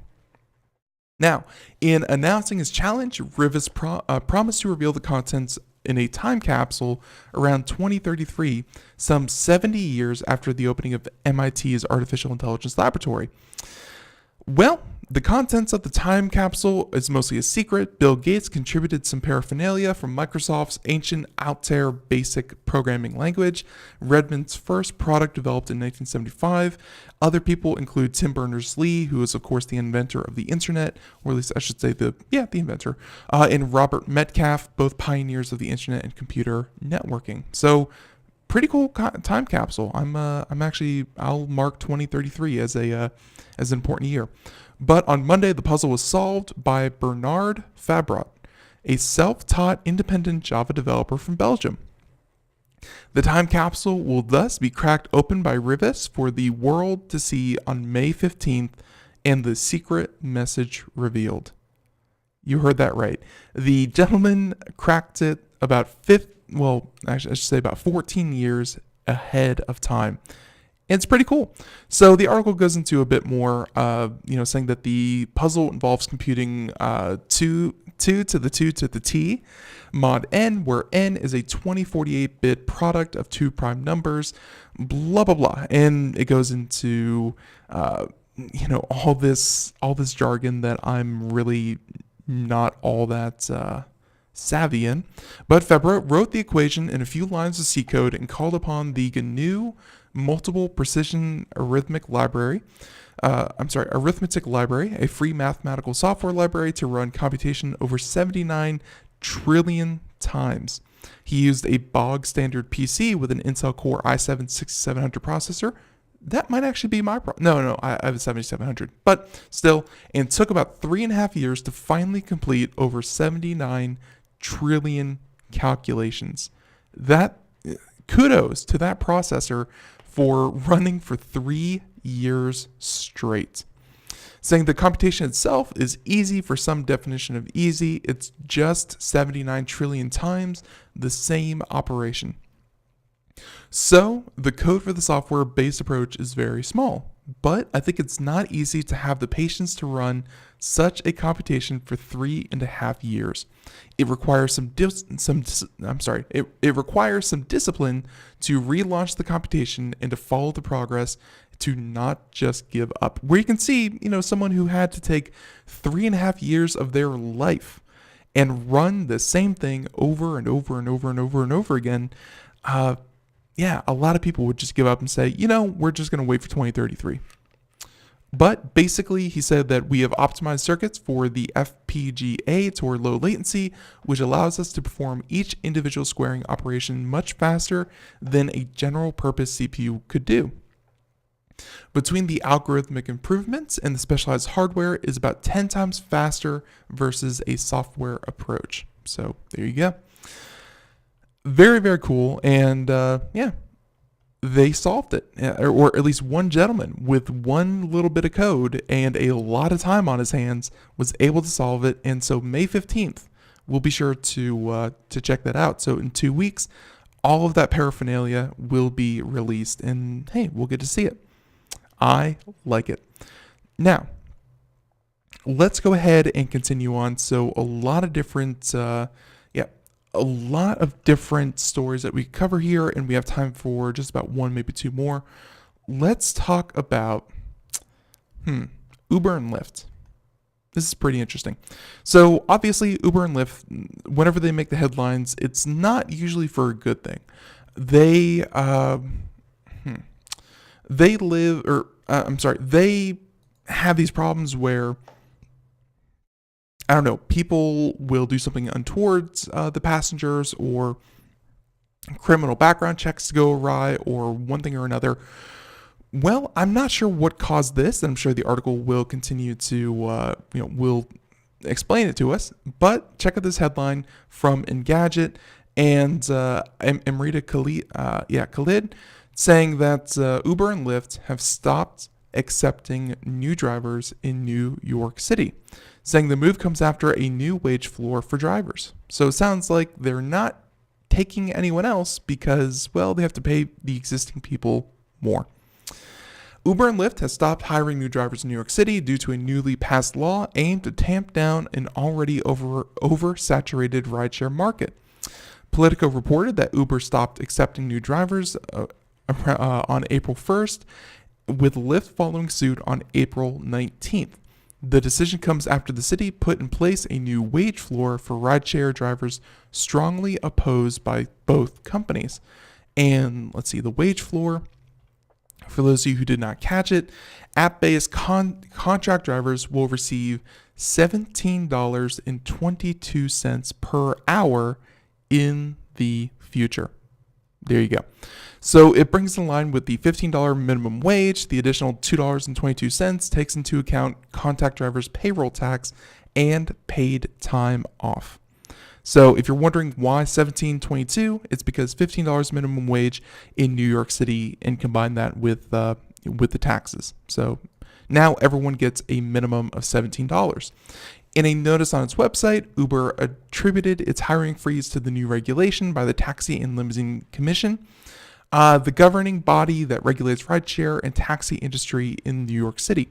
Now, in announcing his challenge, Rivas promised to reveal the contents in a time capsule around 2033, some 70 years after the opening of MIT's Artificial Intelligence Laboratory. Well, the contents of the time capsule is mostly a secret. Bill Gates contributed some paraphernalia from Microsoft's ancient Altair basic programming language, Redmond's first product developed in 1975. Other people include Tim Berners-Lee, who is of course the inventor of the internet, or at least I should say the inventor, and Robert Metcalfe, both pioneers of the internet and computer networking. So pretty cool time capsule. I'll mark 2033 as an important year. But on Monday, the puzzle was solved by Bernard Fabrot, a self-taught independent Java developer from Belgium. The time capsule will thus be cracked open by Rivas for the world to see on May 15th, and the secret message revealed. You heard that right. The gentleman cracked it about 14 years ahead of time. It's pretty cool. So the article goes into a bit more, saying that the puzzle involves computing 2 to the 2 to the t mod n, where n is a 2048-bit product of two prime numbers, blah blah blah, and it goes into all this jargon that I'm really not all that savvy in. But Fabrot wrote the equation in a few lines of C code and called upon the GNU Multiple Precision Arithmetic Library, a free mathematical software library to run computation over 79 trillion times. He used a bog standard PC with an Intel Core i7-6700 processor. That might actually be my problem. No, I have a 7700. But still, and took about 3.5 years to finally complete over 79 trillion calculations. Kudos to that processor for running for 3 years straight. Saying the computation itself is easy for some definition of easy. It's just 79 trillion times the same operation. So the code for the software-based approach is very small, but I think it's not easy to have the patience to run such a computation for 3.5 years. It requires some discipline to relaunch the computation and to follow the progress, to not just give up. Where you can see, someone who had to take 3.5 years of their life and run the same thing over and over and over and over and over again. A lot of people would just give up and say, we're just going to wait for 2033. But basically, he said that we have optimized circuits for the FPGA toward low latency, which allows us to perform each individual squaring operation much faster than a general purpose CPU could do. Between the algorithmic improvements and the specialized hardware is about 10 times faster versus a software approach. So there you go. Very, very cool. And they solved it, or at least one gentleman with one little bit of code and a lot of time on his hands was able to solve it. And so May 15th, we'll be sure to check that out. So in 2 weeks, all of that paraphernalia will be released, and hey, we'll get to see it. I like it. Now, let's go ahead and continue on. So a lot of different stories that we cover here, and we have time for just about one, maybe two more. Let's talk about Uber and Lyft. This is pretty interesting. So obviously, Uber and Lyft, whenever they make the headlines, it's not usually for a good thing. They have these problems where, I don't know, people will do something untoward the passengers, or criminal background checks go awry, or one thing or another. Well, I'm not sure what caused this, and I'm sure the article will continue to, will explain it to us. But check out this headline from Engadget, and Amrita Khalid, saying that Uber and Lyft have stopped accepting new drivers in New York City, saying the move comes after a new wage floor for drivers. So it sounds like they're not taking anyone else because, well, they have to pay the existing people more. Uber and Lyft has stopped hiring new drivers in New York City due to a newly passed law aimed to tamp down an already oversaturated rideshare market. Politico reported that Uber stopped accepting new drivers on April 1st, with Lyft following suit on April 19th. The decision comes after the city put in place a new wage floor for rideshare drivers strongly opposed by both companies. And let's see, the wage floor, for those of you who did not catch it, app-based contract drivers will receive $17.22 per hour in the future. There you go. So it brings in line with the $15 minimum wage. The additional $2.22 takes into account contract drivers' payroll tax and paid time off. So if you're wondering why $17.22, it's because $15 minimum wage in New York City, and combine that with the taxes. So now everyone gets a minimum of $17. In a notice on its website, Uber attributed its hiring freeze to the new regulation by the Taxi and Limousine Commission, the governing body that regulates rideshare and taxi industry in New York City.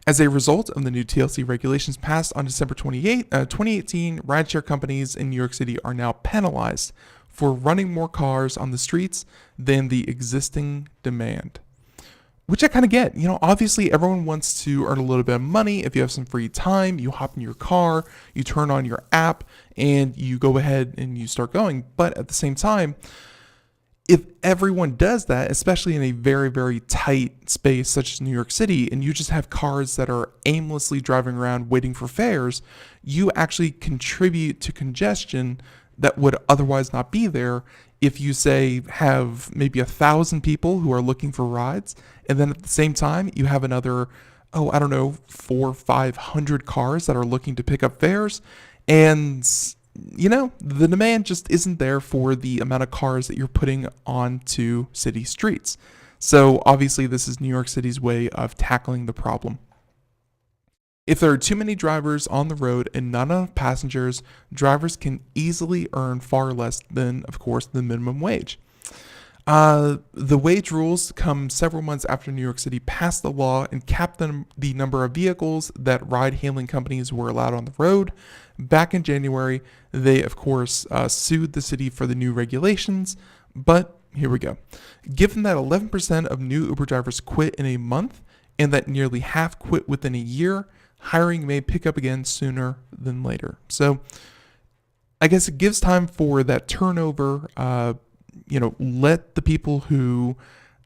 As a result of the new TLC regulations passed on December 2018, rideshare companies in New York City are now penalized for running more cars on the streets than the existing demand. Which I kind of get. Obviously everyone wants to earn a little bit of money. If you have some free time, you hop in your car, you turn on your app, and you go ahead and you start going. But at the same time, if everyone does that, especially in a very, very tight space such as New York City, and you just have cars that are aimlessly driving around waiting for fares, you actually contribute to congestion that would otherwise not be there if you, say, have maybe 1,000 people who are looking for rides, and then at the same time, you have another, 400 or 500 cars that are looking to pick up fares, and, the demand just isn't there for the amount of cars that you're putting onto city streets. So obviously, this is New York City's way of tackling the problem. If there are too many drivers on the road and not enough passengers, drivers can easily earn far less than, of course, the minimum wage. The wage rules come several months after New York City passed the law and capped the number of vehicles that ride-hailing companies were allowed on the road. Back in January, they, of course, sued the city for the new regulations, but here we go. Given that 11% of new Uber drivers quit in a month and that nearly half quit within a year, hiring may pick up again sooner than later. So I guess it gives time for that turnover. Let the people who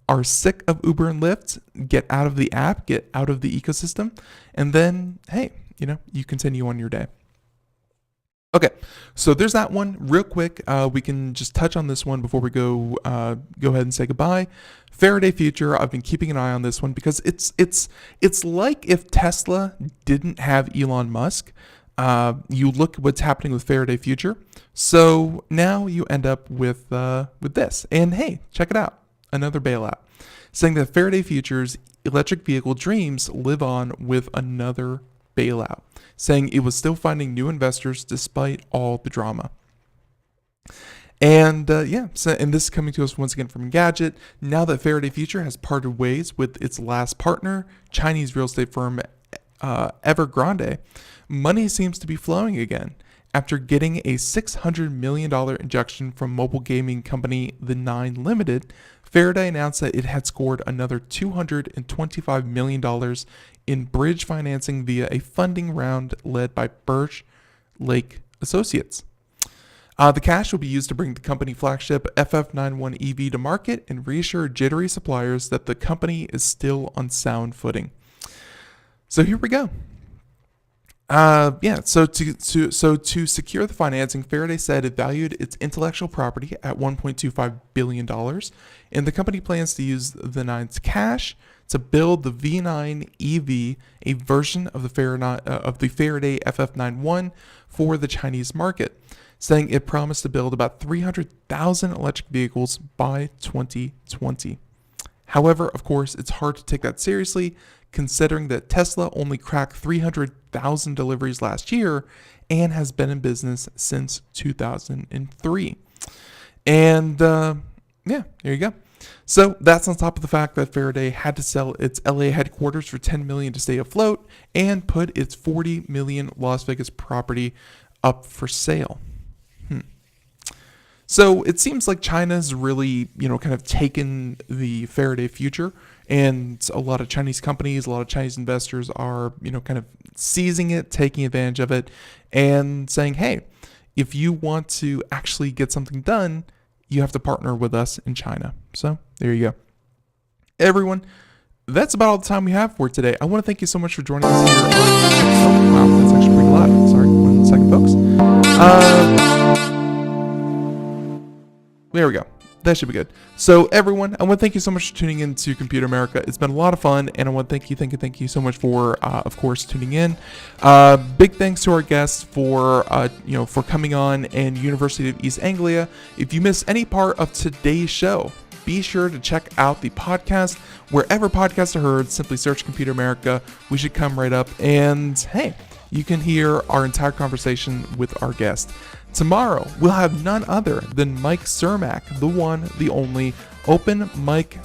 are sick of Uber and Lyft get out of the app, get out of the ecosystem, and then, hey, you continue on your day. Okay, so there's that one. Real quick, we can just touch on this one before we go ahead and say goodbye. Faraday Future, I've been keeping an eye on this one because it's like if Tesla didn't have Elon Musk. You look at what's happening with Faraday Future. So now you end up with this. And hey, check it out. Another bailout. Saying that Faraday Future's electric vehicle dreams live on with another bailout. Saying it was still finding new investors despite all the drama. And and this is coming to us once again from Gadget. Now that Faraday Future has parted ways with its last partner, Chinese real estate firm Evergrande, money seems to be flowing again. After getting a $600 million injection from mobile gaming company The Nine Limited, Faraday announced that it had scored another $225 million in bridge financing via a funding round led by Birch Lake Associates. The cash will be used to bring the company flagship FF91 EV to market and reassure jittery suppliers that the company is still on sound footing. So here we go. So to secure the financing, Faraday said it valued its intellectual property at $1.25 billion, and the company plans to use the Nine's cash to build the V9 EV, a version of the Faraday FF91 for the Chinese market, saying it promised to build about 300,000 electric vehicles by 2020. However, of course, it's hard to take that seriously, considering that Tesla only cracked 300,000 deliveries last year and has been in business since 2003. And there you go. So that's on top of the fact that Faraday had to sell its LA headquarters for $10 million to stay afloat and put its $40 million Las Vegas property up for sale. So it seems like China's really, kind of taken the Faraday future, and a lot of Chinese companies, a lot of Chinese investors are, kind of seizing it, taking advantage of it, and saying, hey, if you want to actually get something done, you have to partner with us in China. So there you go. Everyone, that's about all the time we have for today. I want to thank you so much for joining us here. Oh, wow, that's actually pretty loud. Sorry, 1 second, folks. There we go. That should be good. So everyone, I want to thank you so much for tuning in to Computer America. It's been a lot of fun, and I want to thank you so much for, of course, tuning in. Big thanks to our guests for coming on, and University of East Anglia. If you miss any part of today's show, be sure to check out the podcast wherever podcasts are heard. Simply search Computer America. We should come right up, and hey, you can hear our entire conversation with our guest. Tomorrow, we'll have none other than Mike Cermak, the one, the only, open mic,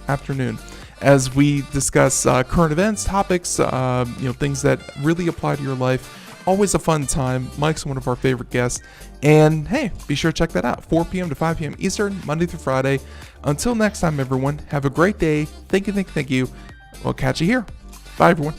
afternoon, as we discuss current events, topics, things that really apply to your life. Always a fun time. Mike's one of our favorite guests. And hey, be sure to check that out. 4 p.m. to 5 p.m. Eastern, Monday through Friday. Until next time, everyone, have a great day. Thank you. We'll catch you here. Bye, everyone.